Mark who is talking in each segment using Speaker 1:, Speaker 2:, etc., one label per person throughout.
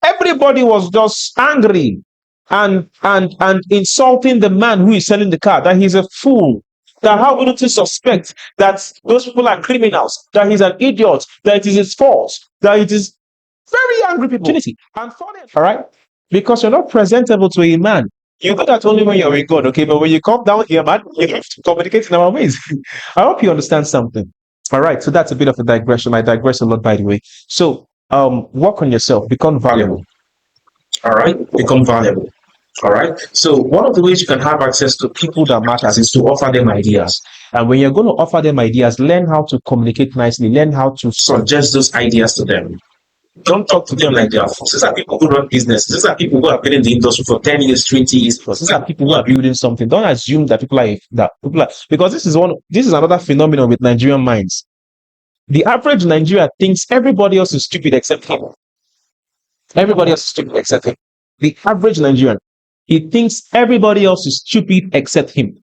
Speaker 1: Everybody was just angry and insulting the man who is selling the car, that he's a fool, that how wouldn't he suspect that those people are criminals, that he's an idiot, that it is his fault, that it is very angry people. And funny, all right, because you're not presentable to a man. You do that only when you're with God, okay? But when you come down here, man, you have to communicate in our ways. I hope you understand something. All right, so that's a bit of a digression. I digress a lot, by the way. So, work on yourself, become valuable. All right, become valuable. All right. So one of the ways you can have access to people that matters is to offer them ideas. And when you're going to offer them ideas, learn how to communicate nicely. Learn how to suggest those ideas to them. Don't talk to them like they are fools. These are people who run business. These are people who have been in the industry for 10 years, 20 years plus. These are people who are building something. Don't assume that people are because this is another phenomenon with Nigerian minds. The average Nigerian thinks everybody else is stupid except him. Everybody else is stupid except him. The average Nigerian, he thinks everybody else is stupid except him.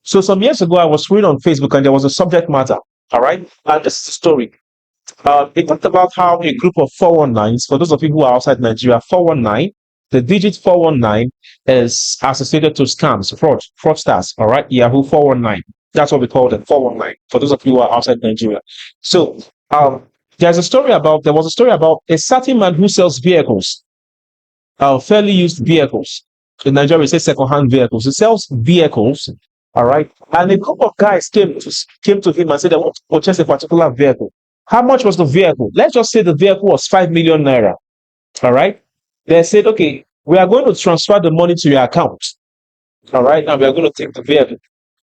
Speaker 1: So some years ago, I was reading on Facebook and there was a subject matter. All right. And this is a story. It talked about how a group of 419s, for those of you who are outside Nigeria, 419, the digit 419 is associated to scams, fraudsters. All right. Yahoo 419. That's what we call them, 419, for those of you who are outside Nigeria. So there was a story about a certain man who sells vehicles. Fairly used vehicles. In Nigeria, we say second-hand vehicles. He sells vehicles, all right? And a group of guys came to him and said they want to purchase a particular vehicle. How much was the vehicle? Let's just say the vehicle was 5 million naira, all right? They said, okay, we are going to transfer the money to your account, all right? And we are going to take the vehicle.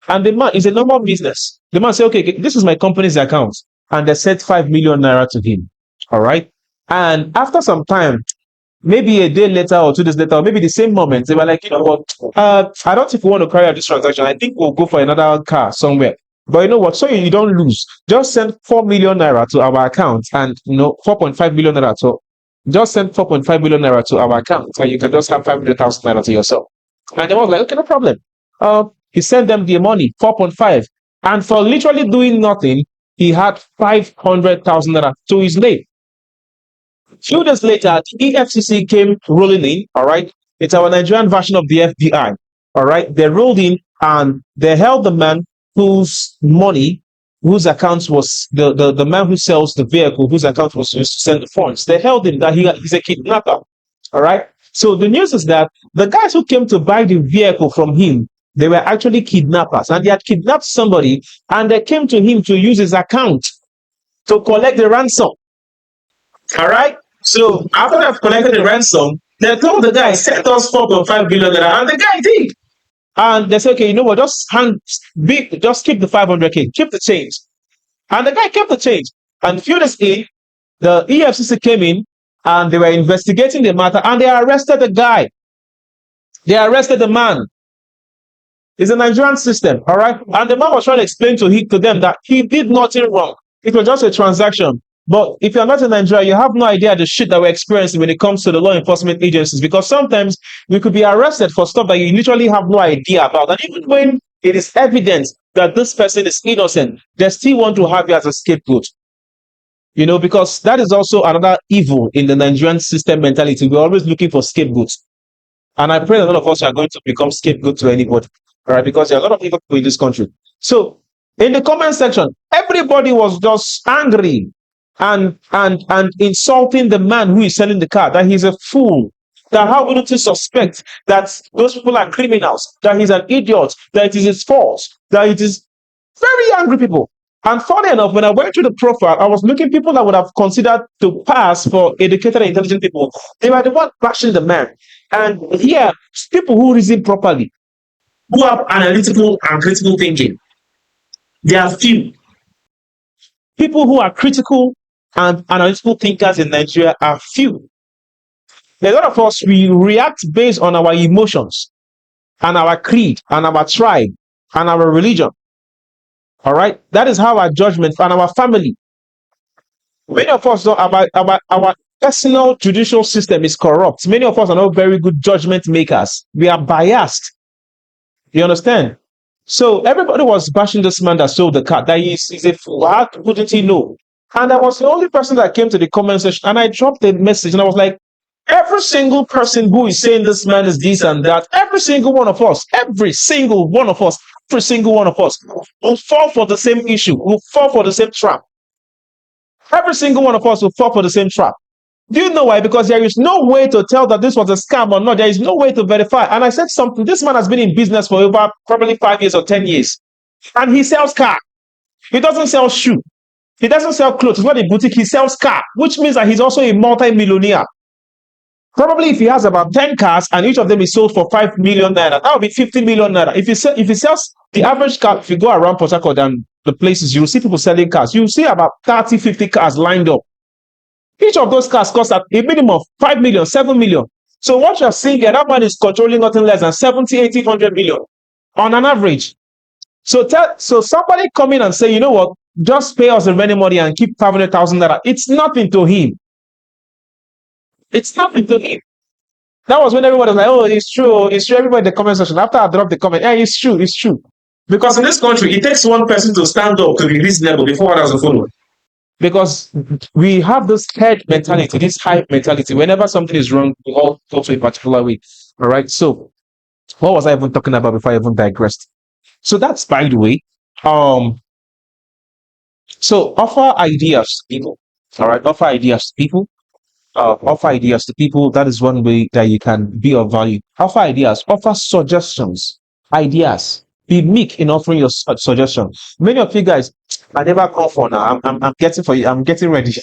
Speaker 1: And the man is a normal business. The man said, okay, this is my company's account. And they said 5 million naira to him, all right? And after some time, maybe a day later or 2 days later, or maybe the same moment, they were like, you know what, I don't think we want to carry out this transaction. I think we'll go for another car somewhere. But you know what, so you don't lose. Just send 4 million naira to our account and, 4.5 million naira to, just send 4.5 million naira to our account and you can just have 500,000 naira to yourself. And they was like, okay, no problem. He sent them the money, 4.5. And for literally doing nothing, he had 500,000 naira to his name. Few days later, the EFCC came rolling in, all right? It's our Nigerian version of the FBI, all right? They rolled in and they held the man whose money, whose account was, the man who sells the vehicle, whose account was used to send the funds. They held him that he's a kidnapper, all right? So the news is that the guys who came to buy the vehicle from him, they were actually kidnappers and they had kidnapped somebody and they came to him to use his account to collect the ransom, all right? So after they've collected the ransom, they told the guy, send us 4.5 billion naira, and the guy did. And they said, okay, you know what, just keep the 500k, keep the change. And the guy kept the change. And a few days in, the EFCC came in and they were investigating the matter and they arrested the guy. They arrested the man. It's a Nigerian system, all right? And the man was trying to explain to them that he did nothing wrong. It was just a transaction. But if you're not in Nigeria, you have no idea the shit that we're experiencing when it comes to the law enforcement agencies, because sometimes we could be arrested for stuff that you literally have no idea about. And even when it is evident that this person is innocent, they still want to have you as a scapegoat. Because that is also another evil in the Nigerian system mentality. We're always looking for scapegoats. And I pray that none of us are going to become scapegoat to anybody. All right, because there are a lot of people in this country. So in the comment section, everybody was just angry and insulting the man who is selling the car, that he's a fool, that how wouldn't he suspect that those people are criminals, that he's an idiot, that it is his fault, that it is very angry people. And funny enough, when I went through the profile, I was looking people that would have considered to pass for educated and intelligent people. They were the one bashing the man. And here, people who reason properly, who have analytical and critical thinking, there are few. People who are critical and analytical thinkers in Nigeria are few. A lot of us, we react based on our emotions and our creed and our tribe and our religion. All right? That is how our judgment and our family. Many of us know our personal judicial system is corrupt. Many of us are not very good judgment makers. We are biased. You understand? So everybody was bashing this man that sold the car, that he's a fool. How wouldn't he know? And I was the only person that came to the comment section, and I dropped a message, and I was like, every single person who is saying this man is this and that, every single one of us, every single one of us, every single one of us will fall for the same issue, will fall for the same trap. Every single one of us will fall for the same trap. Do you know why? Because there is no way to tell that this was a scam or not. There is no way to verify. And I said something. This man has been in business for over probably 5 years or 10 years. And he sells car. He doesn't sell shoe. He doesn't sell clothes. It's not a boutique. He sells car, which means that he's also a multi-millionaire. Probably if he has about 10 cars and each of them is sold for 5 million naira, that would be 50 million naira. If he sells the average car, if you go around Port Harcourt and the places, you'll see people selling cars. You'll see about 30, 50 cars lined up. Each of those cars costs at a minimum of 5 million, 7 million. So what you're seeing here, that man is controlling nothing less than 70, 80, 100 million on an average. So somebody come in and say, you know what, just pay us the remaining money and keep 500,000 naira. It's nothing to him. It's nothing to him. That was when everybody was like, oh, it's true, it's true. Everybody in the comment section, after I dropped the comment, yeah, it's true, it's true. Because in this country, it takes one person to stand up to be reasonable before others will follow. Because we have this head mentality, this hype mentality. Whenever something is wrong, we all go to a particular way. All right. So, what was I even talking about before I even digressed? So that's by the way. So offer ideas to people. All right, offer ideas to people. Offer ideas to people. That is one way that you can be of value. Offer ideas. Offer suggestions. Ideas. Be meek in offering your suggestion. Many of you guys, I never call for now. I'm getting for you. I'm getting ready.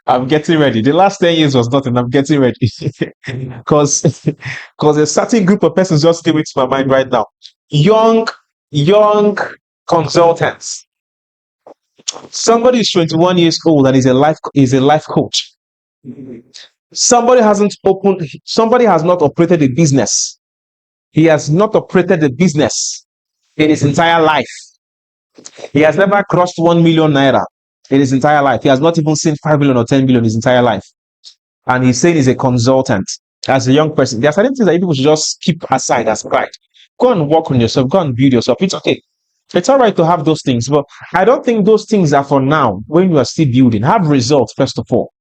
Speaker 1: I'm getting ready. The last 10 years was nothing. I'm getting ready because a certain group of persons just came into my mind right now. Young consultants. Somebody is 21 years old and is a life coach. Somebody has not operated a business. He has not operated a business in his entire life. He has never crossed 1 million naira in his entire life. He has not even seen 5 million or 10 million in his entire life. And he's saying he's a consultant. As a young person, there are certain things that people should just keep aside as pride. Go and work on yourself. Go and build yourself. It's okay. It's all right to have those things, but I don't think those things are for now when you are still building. Have results, first of all.